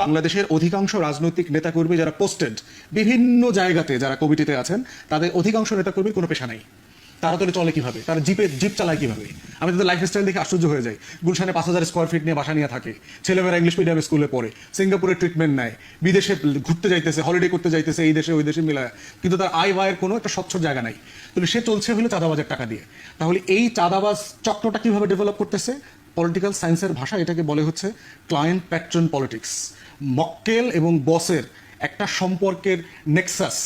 বাংলাদেশের অধিকাংশ রাজনৈতিক নেতাকর্মী যারা পোস্টেড বিভিন্ন জায়গাতে যারা কমিটিতে আছেন, তাদের অধিকাংশ নেতাকর্মীর কোনো পেশা নাই। তারা তাহলে চলে কিভাবে? তারা জিপ চালায় কিভাবে? আমি তাদের লাইফস্টাইল দেখে আশ্চর্য হয়ে যাই। গুলশানে 5,000 স্কোয়ার ফিট নিয়ে বাসা নিয়ে থাকে, ছেলেমেয়েরা ইংলিশ মিডিয়াম স্কুলে পড়ে, সিঙ্গাপুরে ট্রিটমেন্ট নেয়, বিদেশে ঘুরতে যাইতেছে, হলিডে করতে যাইতেছে, এই দেশে ওই দেশে মিলায়, কিন্তু তার আয় ব্যয়ের কোনো একটা স্বচ্ছ জায়গা নাই। তাহলে সে চলছে হলো চাঁদাবাজের টাকা দিয়ে। তাহলে এই চাঁদাবাজ চক্রটা কিভাবে ডেভেলপ করতেছে? পলিটিক্যাল সায়েন্সের ভাষা এটাকে বলে হচ্ছে ক্লায়েন্ট প্যাট্রন পলিটিক্স। মক্কেল এবং বসের একটা সম্পর্কের নেক্সাস,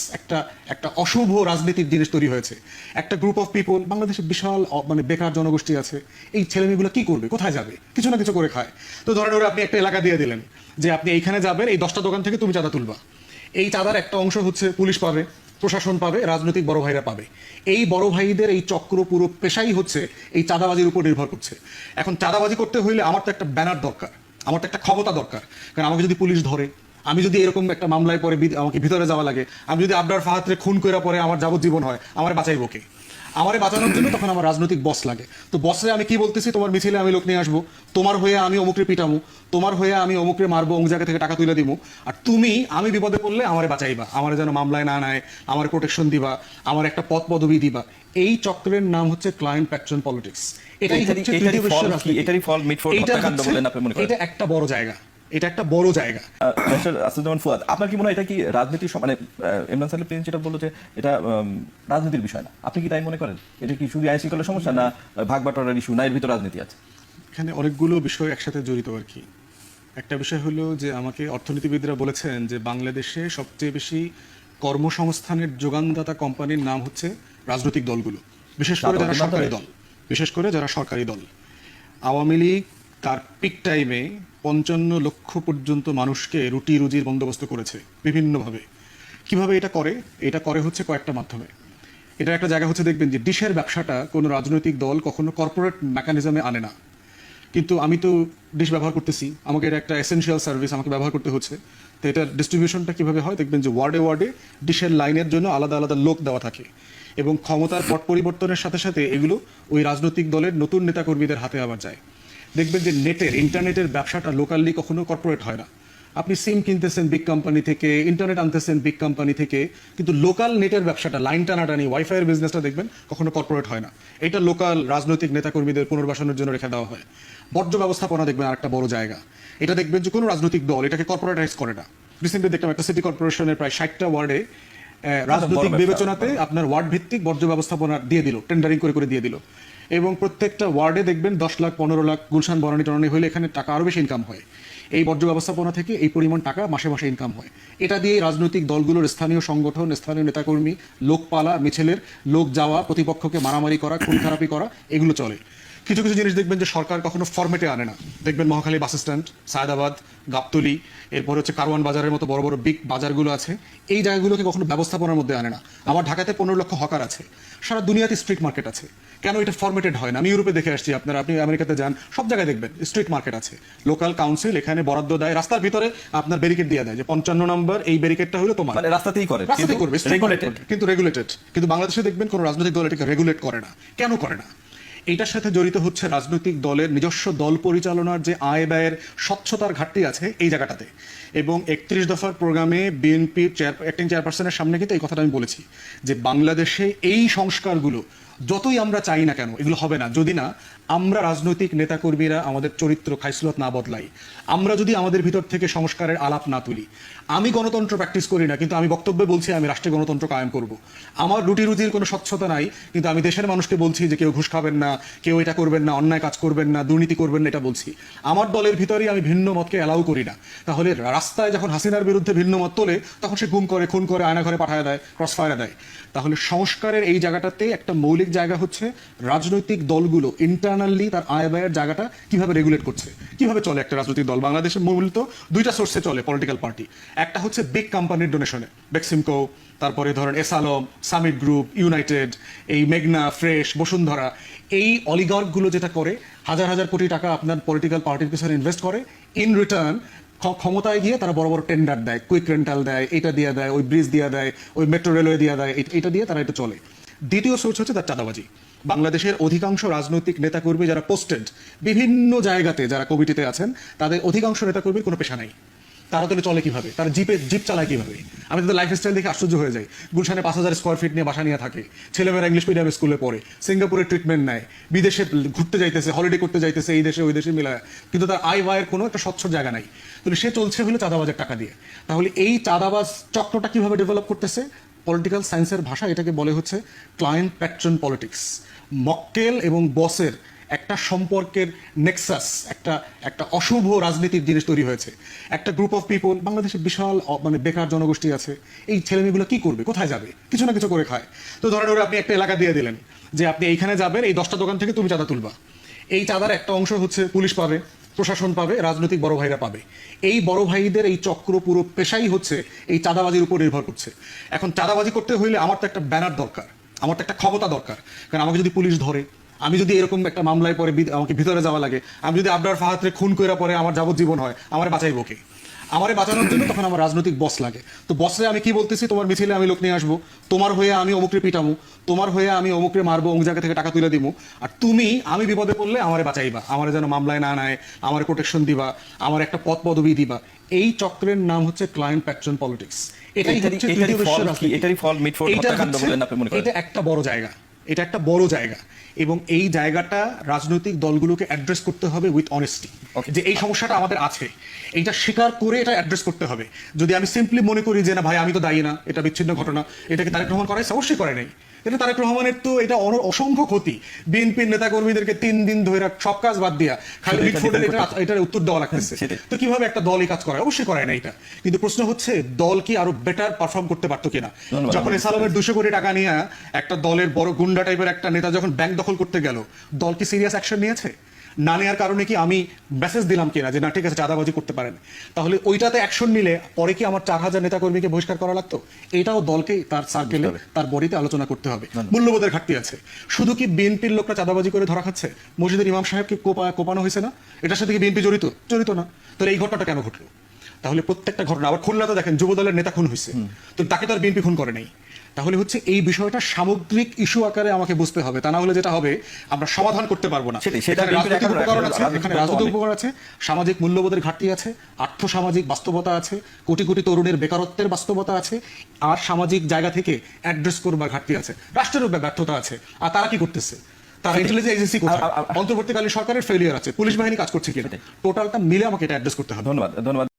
একটা অশুভ রাজনীতির জিনিস তৈরি হয়েছে। একটা গ্রুপ অফ পিপল, বাংলাদেশে বিশাল মানে বেকার জনগোষ্ঠী আছে, এই ছেলেমেয়েগুলো কি করবে, কোথায় যাবে? কিছু না কিছু করে খায়। তো ধরেন ওরা আপনি একটা এলাকা দিয়ে দিলেন যে আপনি এইখানে যাবেন, এই 10টা দোকান থেকে তুমি চাঁদা তুলবা। এই চাঁদার একটা অংশ হচ্ছে পুলিশ পাবে, প্রশাসন পাবে, রাজনৈতিক বড় ভাইরা পাবে। এই বড় ভাইদের এই চক্র পুরো পেশাই হচ্ছে এই চাঁদাবাজির উপর নির্ভর করছে। এখন চাঁদাবাজি করতে হইলে আমার তো একটা ব্যানার দরকার, আমার তো একটা ক্ষমতা দরকার। কারণ আমাকে যদি পুলিশ ধরে, আমি যদি এরকম একটা মামলায় পরে আমাকে ভিতরে যাওয়া লাগে, আমি যদি আবরার ফাহাদরে খুন করে পরে আমার যাবজ্জীবন হয়, আমার বাঁচাইব কে? আমারে বাঁচানোর জন্য তখন আমার রাজনৈতিক বস লাগে। তো বসরে আমি কি বলতেছি, তোমার মিছিলে আমি লোক নিয়ে আসবো, তোমার হয়ে আমি অমুকরে পিটামু, তোমার হয়ে আমি অমুকরে মারবো, অমুক জায়গা থেকে টাকা তুলে দিব, আর তুমি আমি বিপদে পড়লে আমারে বাঁচাইবা, আমার যেন মামলায় না নেয়, আমার প্রোটেকশন দিবা, আমার একটা পদ পদবি দিবা। এই চক্রের নাম হচ্ছে ক্লায়েন্ট প্যাট্রন পলিটিক্স। এটাই হচ্ছে এটারই ফল মিটফোর্ড হত্যাকাণ্ড বলেন আপনি মনে করেন? এটা একটা বড় জায়গা, এটা একটা বড় জায়গা। ডক্টর আসাদুজ্জামান ফুয়াদ, আপনার কি মনে হয় এটা কি রাজনীতির মানে ইমরান সাহেব প্রিন্স যেটা বললো যে এটা রাজনীতির বিষয় না, আপনি কি তাই মনে করেন? এটা কি শুধু আইন শৃঙ্খলার সমস্যা, না ভাগ বাটোয়ারার ইস্যু, না এর ভিতর রাজনীতি আছে? এখানে অনেকগুলো বিষয় একসাথে জড়িত আর কি। একটা বিষয় হলো যে আমাকে অর্থনীতিবিদরা বলেছেন যে বাংলাদেশে সবচেয়ে বেশি কর্মসংস্থানের যোগানদাতা কোম্পানির নাম হচ্ছে রাজনৈতিক দলগুলো, বিশেষ করে যারা সরকারি দল, বিশেষ করে যারা সরকারি দল। আওয়ামী লীগ তার পিক টাইমে 55 লক্ষ পর্যন্ত মানুষকে রুটি রুজির বন্দোবস্ত করেছে বিভিন্নভাবে। কিভাবে এটা করে? এটা করে হচ্ছে কয়েকটা মাধ্যমে। এটা একটা জায়গা হচ্ছে, দেখবেন যে ডিশের ব্যবসাটা কোনো রাজনৈতিক দল কখনো কর্পোরেট মেকানিজমে আনে না, কিন্তু আমি তো ডিশ ব্যবহার করতেছি, আমাকে এটা একটা এসেনশিয়াল সার্ভিস, আমাকে ব্যবহার করতে হচ্ছে। তো এটার ডিস্ট্রিবিউশনটা কীভাবে হয়? দেখবেন যে ওয়ার্ডে ওয়ার্ডে ডিশের লাইনের জন্য আলাদা আলাদা লোক দেওয়া থাকে, এবং ক্ষমতার পট পরিবর্তনের সাথে সাথে এগুলো ওই রাজনৈতিক দলের নতুন নেতাকর্মীদের হাতে আবার যায়। দেখবেন যে ইন্টারনেটের ব্যবসাটা লোকালি কখনো কর্পোরেট হয় না। আপনি সিম কিনতেছেন বিগ কোম্পানি থেকে, ইন্টারনেট আনতেছেন বিগ কোম্পানি থেকে, কিন্তু লোকাল নেটের ব্যবসাটা, লাইন টানাটানি, ওয়াইফাইয়ের বিজনেসটা দেখবেন কখনো কর্পোরেট হয় না। এটা লোকাল রাজনৈতিক নেতাকর্মীদের পুনর্বাসনের জন্য রেখে দেওয়া হয়। বর্জ্য ব্যবস্থাপনা দেখবেন আরেকটা বড় জায়গা। এটা দেখবেন যে কোনো রাজনৈতিক দল এটাকে কর্পোরেটাইজ করে না। রিসেন্টলি দেখলাম একটা সিটি কর্পোরেশনের প্রায় 60টা ওয়ার্ডে রাজনৈতিক বিবেচনাতে আপনার ওয়ার্ড ভিত্তিক বর্জ্য ব্যবস্থাপনা দিয়ে দিল, টেন্ডারিং করে দিয়ে দিল, এবং প্রত্যেকটা ওয়ার্ডে দেখবেন 10 লাখ 15 লাখ, গুলশান বনানী টনানি হলে এখানে টাকা আরও বেশি ইনকাম হয়। এই বর্জ্য ব্যবস্থাপনা থেকে এই পরিমাণ টাকা মাসে মাসে ইনকাম হয়। এটা দিয়ে রাজনৈতিক দলগুলোর স্থানীয় সংগঠন, স্থানীয় নেতাকর্মী, লোকপালা মিছিলের লোক যাওয়া, প্রতিপক্ষকে মারামারি করা, খুন খারাপি করা, এগুলো চলে। কিছু কিছু জিনিস দেখবেন যে সরকার কখনো ফরম্যাটে আনে না। দেখবেন মহাখালী বাস স্ট্যান্ড, সায়দাবাদ, গাবতলী, এরপর হচ্ছে কারওয়ান বাজারের মতো বড় বড় বিগ বাজারগুলো আছে, এই জায়গাগুলোকে কখনো ব্যবস্থাপনার মধ্যে আনে না। আমার ঢাকাতে 15 লক্ষ হকার আছে, সারা দুনিয়াতে স্ট্রিট মার্কেট আছে, কেন এটা ফরম্যাটেড হয় না? আমি ইউরোপে দেখে আসছি, আপনি আমেরিকাতে যান, সব জায়গায় দেখবেন স্ট্রিট মার্কেট আছে। লোকাল কাউন্সিল এখানে বরাদ্দ দেয়, রাস্তার ভিতরে আপনার ব্যারিকেড দিয়ে দেয় যে 55 নম্বর এই ব্যারিকেডটা হলো তোমার, মানে রাস্তাতেই করে, কিন্তু রেগুলেটেড। কিন্তু বাংলাদেশে দেখবেন কোনো রাজনৈতিক দল এটাকে রেগুলেট করে না। কেন করে না? এইটার সাথে জড়িত হচ্ছে রাজনৈতিক দলের নিজস্ব দল পরিচালনার যে আয় ব্যয়ের স্বচ্ছতার ঘাটতি আছে এই জায়গাটাতে। এবং 31 দফার প্রোগ্রামে বিএনপি অ্যাক্টিং চেয়ারপারসনের সামনে কিন্তু এই কথাটা আমি বলেছি যে বাংলাদেশে এই সংস্কারগুলো যতই আমরা চাই না কেন এগুলো হবে না যদি না আমরা রাজনৈতিক নেতাকর্মীরা আমাদের চরিত্র খাইসলত না বদলাই, আমরা যদি আমাদের ভিতর থেকে সংস্কারের আলাপ না তুলি। আমি গণতন্ত্র প্র্যাকটিস করি না, কিন্তু আমি বক্তব্যে বলছি আমি রাষ্ট্রে গণতন্ত্র কায়েম করব। আমার রুটি রুজির কোনো স্বচ্ছতা নাই, কিন্তু আমি দেশের মানুষকে বলছি যে কেউ ঘুষ খাবেন না, কেউ এটা করবেন না, অন্যায় কাজ করবেন না, দুর্নীতি করবেন না, এটা বলছি। আমার দলের ভিতরেই আমি ভিন্ন মতকে অ্যালাউ করি না। তাহলে রাস্তায় যখন হাসিনার বিরুদ্ধে ভিন্ন মত তোলে তখন সে গুম করে, খুন করে, আয়না ঘরে পাঠায় দেয়, ক্রসফায়ারে দেয়। তাহলে সংস্কারের এই জায়গাটাতে একটা মৌলিক জায়গা হচ্ছে রাজনৈতিক দলগুলো ইন্টারনালি তার আয় ব্যয়ের জায়গাটা কিভাবে রেগুলেট করছে, কিভাবে চলে একটা রাজনৈতিক দল। বাংলাদেশে মূলত দুইটা সোর্সে চলে পলিটিক্যাল পার্টি। একটা হচ্ছে বিগ কোম্পানির ডোনেশনে, বেক্সিমকো, তারপরে ধরেন এসালম, সামিট গ্রুপ, ইউনাইটেড, এই মেঘনা, ফ্রেশ, বসুন্ধরা, এই অলিগার্কগুলো যেটা করে হাজার হাজার কোটি টাকা আপনার পলিটিক্যাল পার্টির পিছনে ইনভেস্ট করে, ইন রিটার্ন ক্ষমতায় গিয়ে তারা বড় বড় টেন্ডার দেয়, কুইক রেন্টাল দেয়, এটা দিয়ে দেয়, ওই ব্রিজ দিয়ে দেয়, ওই মেট্রো রেলওয়ে দিয়ে দেয়, এটা দিয়ে তারা এটা চলে। দ্বিতীয় সোর্স হচ্ছে তার চাঁদাবাজি। বাংলাদেশের অধিকাংশ রাজনৈতিক নেতাকর্মী যারা পোস্টেড বিভিন্ন জায়গাতে যারা কমিটিতে আছেন, তাদের অধিকাংশ নেতাকর্মীর কোনো পেশা নাই। তারা তাহলে চলে কিভাবে, তারা জিপ চালায় কিভাবে? আমি তাদের লাইফস্টাইল দেখে আশ্চর্য হয়ে যাই। গুলশানে 5,000 স্কোয়ার ফিট নিয়ে বাসা নিয়ে থাকে, ছেলেমেয়েরা ইংলিশ মিডিয়াম স্কুলে পড়ে, সিঙ্গাপুরের ট্রিটমেন্ট নেয়, বিদেশে ঘুরতে যাইতেছে, হলিডে করতে যাইতেছে, এই দেশে ওই দেশে মিলায়, কিন্তু তার আয় ব্যয়ের কোনো একটা স্বচ্ছ জায়গা নাই। তাহলে সে চলছে হলো চাঁদাবাজের টাকা দিয়ে। তাহলে এই চাঁদাবাজ চক্রটা কিভাবে ডেভেলপ করতেছে? পলিটিক্যাল সায়েন্সের ভাষা এটাকে বলে হচ্ছে ক্লায়েন্ট প্যাট্রন পলিটিক্স। মক্কেল এবং বসের একটা সম্পর্কের নেক্সাস, একটা অশুভ রাজনীতির জিনিস তৈরি হয়েছে। একটা গ্রুপ অফ পিপল, বাংলাদেশে বিশাল মানে বেকার জনগোষ্ঠী আছে, এই ছেলেমেয়েগুলো কি করবে, কোথায় যাবে? কিছু না কিছু করে খায়। তো ধরেন ওরা আপনি একটা এলাকা দিয়ে দিলেন যে আপনি এইখানে যাবেন, এই 10টা দোকান থেকে তুমি চাঁদা তুলবা। এই চাঁদার একটা অংশ হচ্ছে পুলিশ পাবে, প্রশাসন পাবে, রাজনৈতিক বড় ভাইরা পাবে। এই বড় ভাইদের এই চক্র পুরো পেশাই হচ্ছে এই চাঁদাবাজির উপর নির্ভর করছে। এখন চাঁদাবাজি করতে হইলে আমার তো একটা ব্যানার দরকার, আমার তো একটা ক্ষমতা দরকার। কারণ আমাকে যদি পুলিশ ধরে, আমি যদি এরকম একটা মামলায় পরে আমাকে ভিতরে যাওয়া লাগে, আমি যদি আবরার ফাহাদরে খুন করে পরে আমার যাবজ্জীবন হয়, আমার বাঁচাইবো কে? আমারে বাঁচানোর জন্য তখন আমার রাজনৈতিক বস লাগে। তো বসরে আমি কি বলতেছি, তোমার মিছিলে আমি লোক নিয়ে আসবো, তোমার হয়ে আমি অমুকরে পিটামু, তোমার হয়ে আমি অমুকরে মারবো, অমুক জায়গা থেকে টাকা তুলে দিব, আর তুমি আমি বিপদে পড়লে আমারে বাঁচাইবা, আমার যেন মামলায় না নেয়, আমার প্রোটেকশন দিবা, আমার একটা পদ পদবি দিবা। এই চক্রের নাম হচ্ছে ক্লায়েন্ট প্যাট্রন পলিটিক্স। এটাই হচ্ছে তৃতীয় বিশ্বের রাজনীতি। এটারই ফল মিটফোর্ড হত্যাকাণ্ড বলেন আপনি মনে করেন? এটা একটা বড় জায়গা, এটা একটা বড় জায়গা, এবং এই জায়গাটা রাজনৈতিক দলগুলোকে অ্যাড্রেস করতে হবে উইথ অনেস্টি, যে এই সমস্যাটা আমাদের আছে, এইটা স্বীকার করে এটা অ্যাড্রেস করতে হবে। যদি আমি সিম্পলি মনে করি যে না ভাই আমি তো দায়ী না, এটা বিচ্ছিন্ন ঘটনা, এটাকে তারেক রহমান করাইছে, অবশ্যই করে নাই। এটা তারেক রহমানের তো এটা অসংখ্য ক্ষতি। বিএনপির নেতাকর্মীদেরকে 3 দিন ধরে সব কাজ বাদ দিয়া খালি মিটফোর্ডের এটার উত্তর দেওয়া লাগতেছে। তো কিভাবে একটা দল এই কাজ করে? অবশ্যই করে না এটা। কিন্তু প্রশ্ন হচ্ছে দল কি আরো বেটার পারফর্ম করতে পারতো কিনা? যখন এসালামের 200 কোটি টাকা নিয়ে একটা দলের বড় গুন্ডা টাইপের একটা নেতা যখন ব্যাংক দখল করতে গেল, দল কি সিরিয়াস অ্যাকশন নিয়েছে? না নেওয়ার কারণে কি আমি মেসেজ দিলাম কিনা যে না ঠিক আছে চাঁদাবাজি করতে পারেন? তাহলে ওইটাতে অ্যাকশন নিলে পরে কি আমার 4,000 নেতাকর্মীকে বহিষ্কার করা লাগতো? এটাও দলকে তার সার্কেলে তার বডিতে আলোচনা করতে হবে। মূল্যবোধের ঘাটতি আছে। শুধু কি বিএনপির লোকরা চাঁদাবাজি করে ধরা খাচ্ছে? মসজিদের ইমাম সাহেবকে কোপানো হয়েছে না? এটার সাথে কি বিএনপি জড়িত না? তাহলে এই ঘটনাটা কেন ঘটলো? তাহলে প্রত্যেকটা ঘটনা, আবার খুলনাতে দেখেন যুবদলের নেতা খুন হয়েছে, তো তাকে তো আর বিএনপি খুন করে নাই। তাহলে হচ্ছে এই বিষয়টা সামগ্রিক ইস্যু আকারে আমাকে বুঝতে হবে, তা না হলে যেটা হবে আমরা সমাধান করতে পারবো না। এখানে রাজনৈতিক উপকরণ আছে, এখানে রাজনৈতিক উপকরণ আছে, সামাজিক মূল্যবোধের ঘাটতি আছে, আর্থসামাজিক বাস্তবতা আছে, কোটি কোটি তরুণের বেকারত্বের বাস্তবতা আছে, আর সামাজিক জায়গা থেকে অ্যাড্রেস করবার ঘাটতি আছে, রাষ্ট্রেরও ব্যর্থতা আছে। আর তারা কি করতেছে? তারা ইন্টেলিজেন্স এজেন্সি কোথায়? অন্তর্বর্তীকালীন সরকারের ফেলিয়ার আছে, পুলিশ বাহিনী কাজ করছে কিনা? টোটালটা মিলে আমাকে এটা অ্যাড্রেস করতে হবে। ধন্যবাদ।